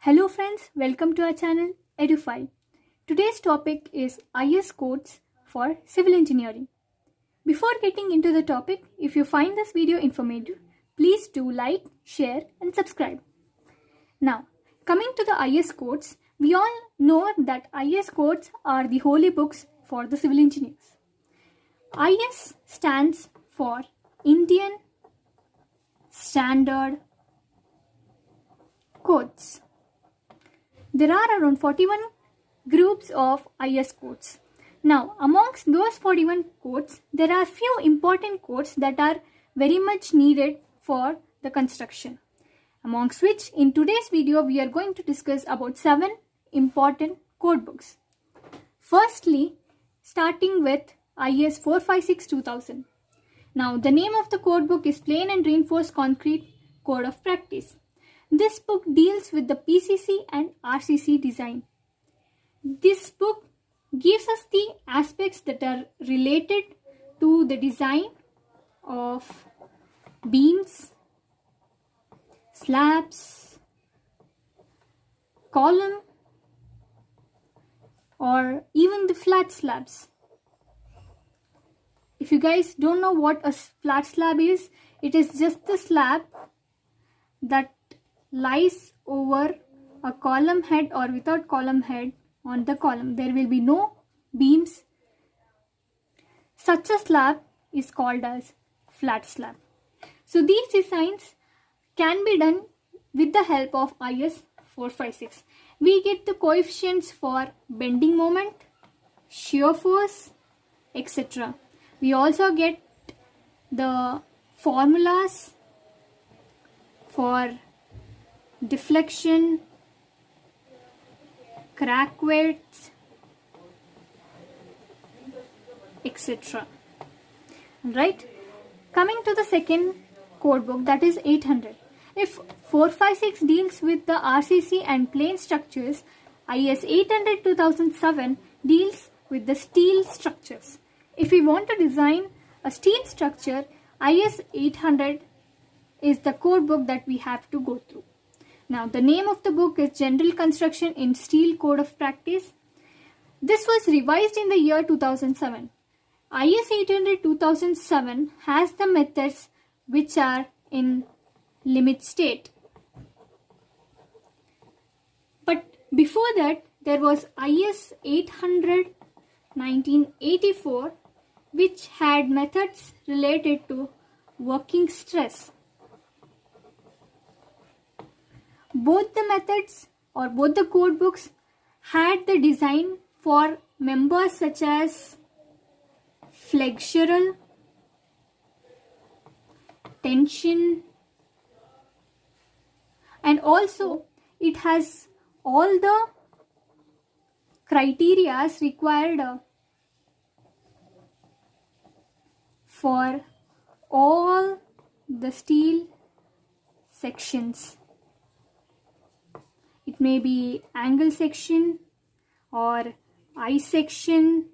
Hello friends, welcome to our channel Edufy. Today's topic is IS codes for civil engineering. Before getting into the topic, if you find this video informative, please do like, share and subscribe. Now, coming to the IS codes, we all know that IS codes are the holy books for the civil engineers. IS stands for Indian Standard Codes. There are around 41 groups of IS codes. Now, amongst those 41 codes, there are few important codes that are very much needed for the construction. Amongst which, in today's video, we are going to discuss about 7 important code books. Firstly, starting with IS 456-2000. Now, the name of the code book is Plain and Reinforced Concrete Code of Practice. This book deals with the PCC and RCC design. This book gives us the aspects that are related to the design of beams, slabs, column, or even the flat slabs. If you guys don't know what a flat slab is, it is just the slab that lies over a column head or without column head on the column. There will be no beams. Such a slab is called as flat slab. So these designs can be done with the help of IS 456. We get the coefficients for bending moment, shear force, etc. We also get the formulas for deflection, crack weights, etc. Right? Coming to the second code book, that is 800. If 456 deals with the RCC and plain structures, IS 800-2007 deals with the steel structures. If we want to design a steel structure, IS 800 is the code book that we have to go through. Now, the name of the book is General Construction in Steel Code of Practice. This was revised in the year 2007. IS 800-2007 has the methods which are in limit state. But before that, there was IS 800-1984, which had methods related to working stress. Both the methods or both the code books had the design for members such as flexural, tension, and also it has all the criteria required for all the steel sections. It may be angle section or I section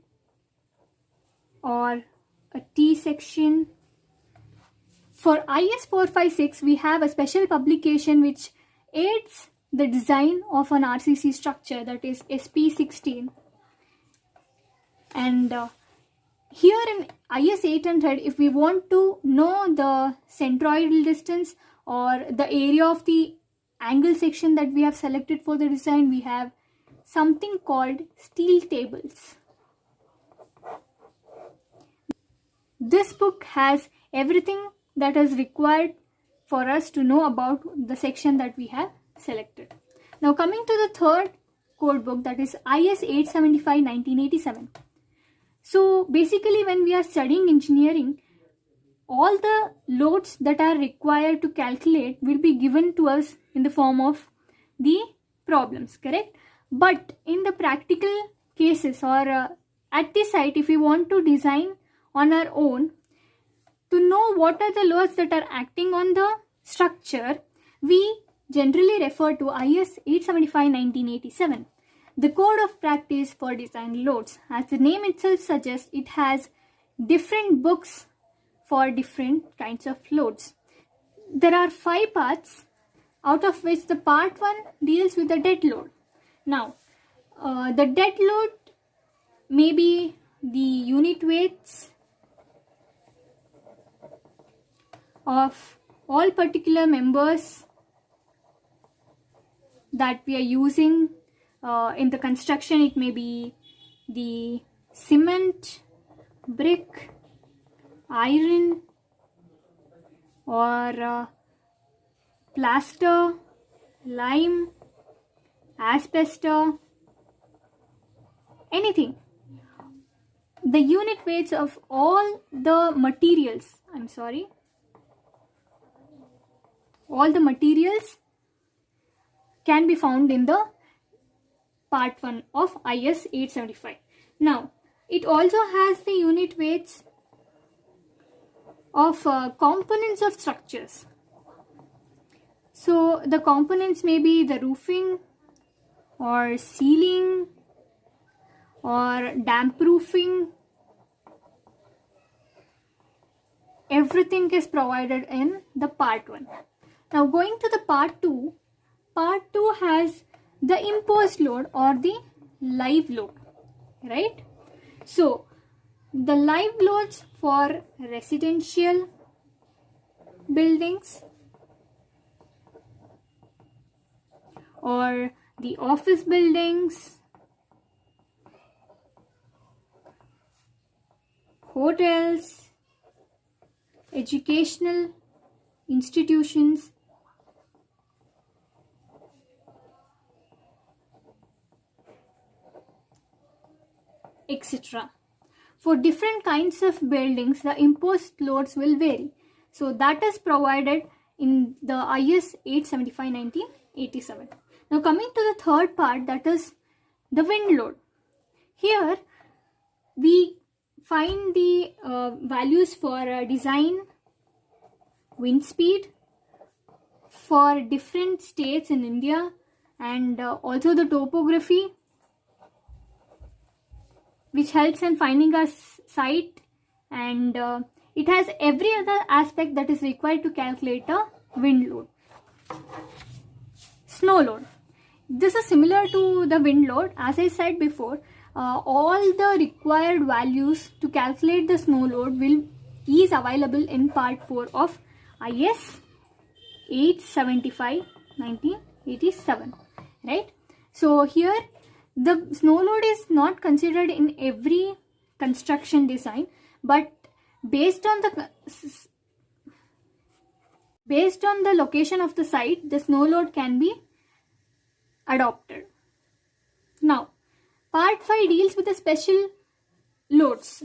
or a T section. For IS 456, we have a special publication which aids the design of an RCC structure, that is SP16. And here in IS 800, if we want to know the centroidal distance or the area of the angle section that we have selected for the design, we have something called steel tables. This book has everything that is required for us to know about the section that we have selected. Now, coming to the third code book, that is IS 875-1987. So basically, when we are studying engineering, all the loads that are required to calculate will be given to us in the form of the problems, correct? But in the practical cases or at the site, if we want to design on our own, to know what are the loads that are acting on the structure, we generally refer to IS 875-1987. The code of practice for design loads. As the name itself suggests, it has different books for different kinds of loads. There are 5 parts out of which the part 1 deals with the dead load. Now, the dead load may be the unit weights of all particular members that we are using in the construction. It may be the cement, brick, iron, or plaster, lime, asbestos, anything. The unit weights of all the materials, all the materials can be found in the part 1 of IS 875. Now, it also has the unit weights of components of structures. So the components may be the roofing or ceiling or damp proofing. Everything is provided in the part 1. Now going to the part 2. Part 2 has the imposed load or the live load, right? So the live loads for residential buildings or the office buildings, hotels, educational institutions, etc. For different kinds of buildings, the imposed loads will vary. So that is provided in the IS 875/1987. Now coming to the third part, that is the wind load. Here we find the values for design, wind speed for different states in India, and also the topography, which helps in finding a site, and it has every other aspect that is required to calculate a wind load. Snow load. This is similar to the wind load. As I said before, all the required values to calculate the snow load is available in part 4 of IS 875/1987, right? So here the snow load is not considered in every construction design, but based on the location of the site, the snow load can be adopted. Now, part 5 deals with the special loads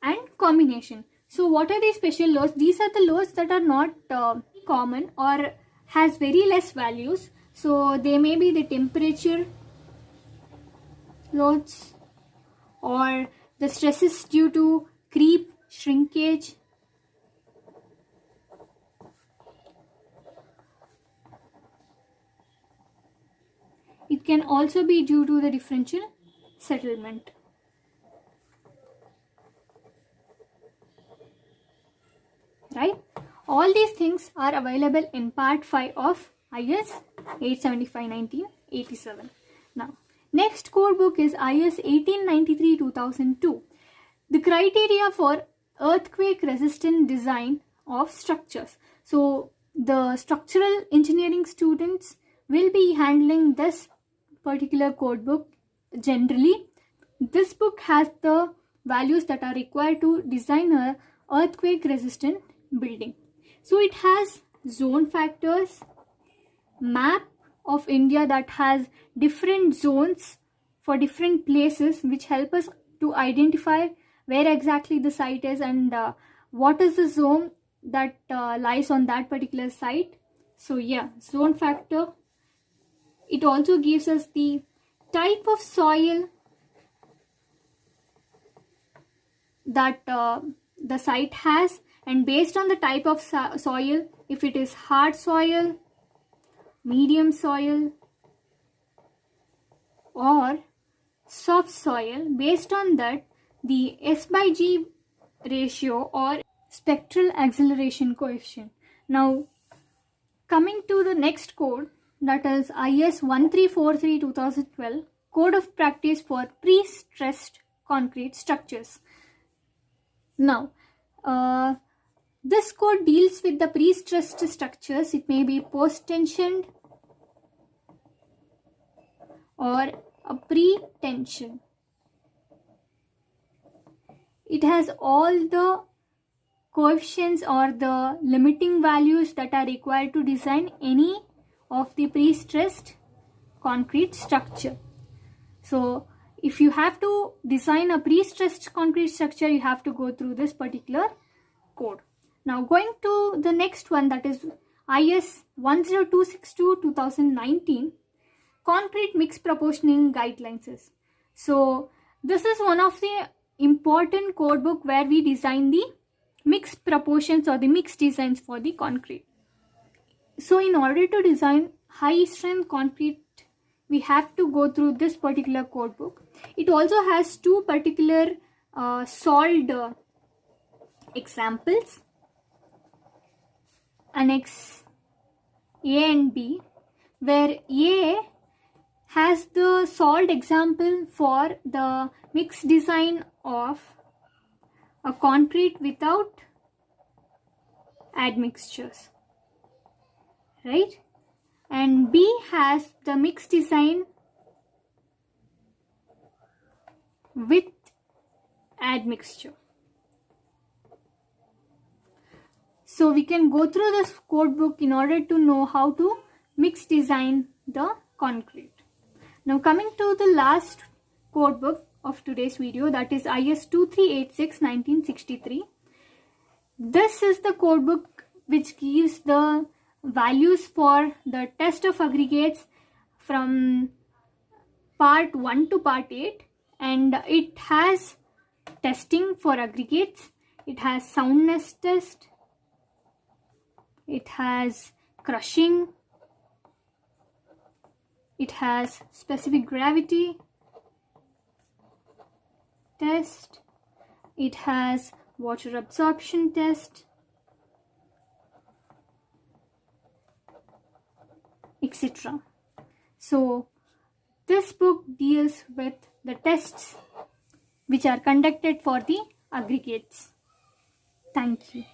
and combination. So what are these special loads? These are the loads that are not common or has very less values. So they may be the temperature loads or the stresses due to creep, shrinkage. It can also be due to the differential settlement. Right? All these things are available in part 5 of IS 875/1987. Now, next code book is IS 1893/2002. The criteria for earthquake resistant design of structures. So the structural engineering students will be handling this particular code book generally. This book has the values that are required to design a earthquake resistant building. So it has zone factors, map of India that has different zones for different places, which help us to identify where exactly the site is and what is the zone that lies on that particular site. So yeah, zone factor. It also gives us the type of soil that the site has, and based on the type of soil, if it is hard soil, medium soil or soft soil, based on that the S/G ratio or spectral acceleration coefficient. Now Coming to the next code, that is IS 1343-2012, Code of Practice for Pre-Stressed Concrete Structures. Now, this code deals with the pre-stressed structures. It may be post-tensioned or a pre-tension. It has all the coefficients or the limiting values that are required to design any of the pre-stressed concrete structure. So if you have to design a pre-stressed concrete structure, you have to go through this particular code. Now going to the next one, that is IS 10262-2019, Concrete Mix Proportioning Guidelines. So this is one of the important code book where we design the mixed proportions or the mixed designs for the concrete. So in order to design high strength concrete, we have to go through this particular code book. It also has two particular solved examples, Annex A and B, where A has the solved example for the mixed design of a concrete without admixtures, right? And B has the mixed design with admixture. So we can go through this code book in order to know how to mix design the concrete. Now coming to the last code book of today's video, that is IS 2386-1963. This is the code book which gives the values for the test of aggregates from part 1 to part 8, and it has testing for aggregates, it has soundness test, it has crushing, it has specific gravity test, it has water absorption test, etc. So this book deals with the tests which are conducted for the aggregates. Thank you.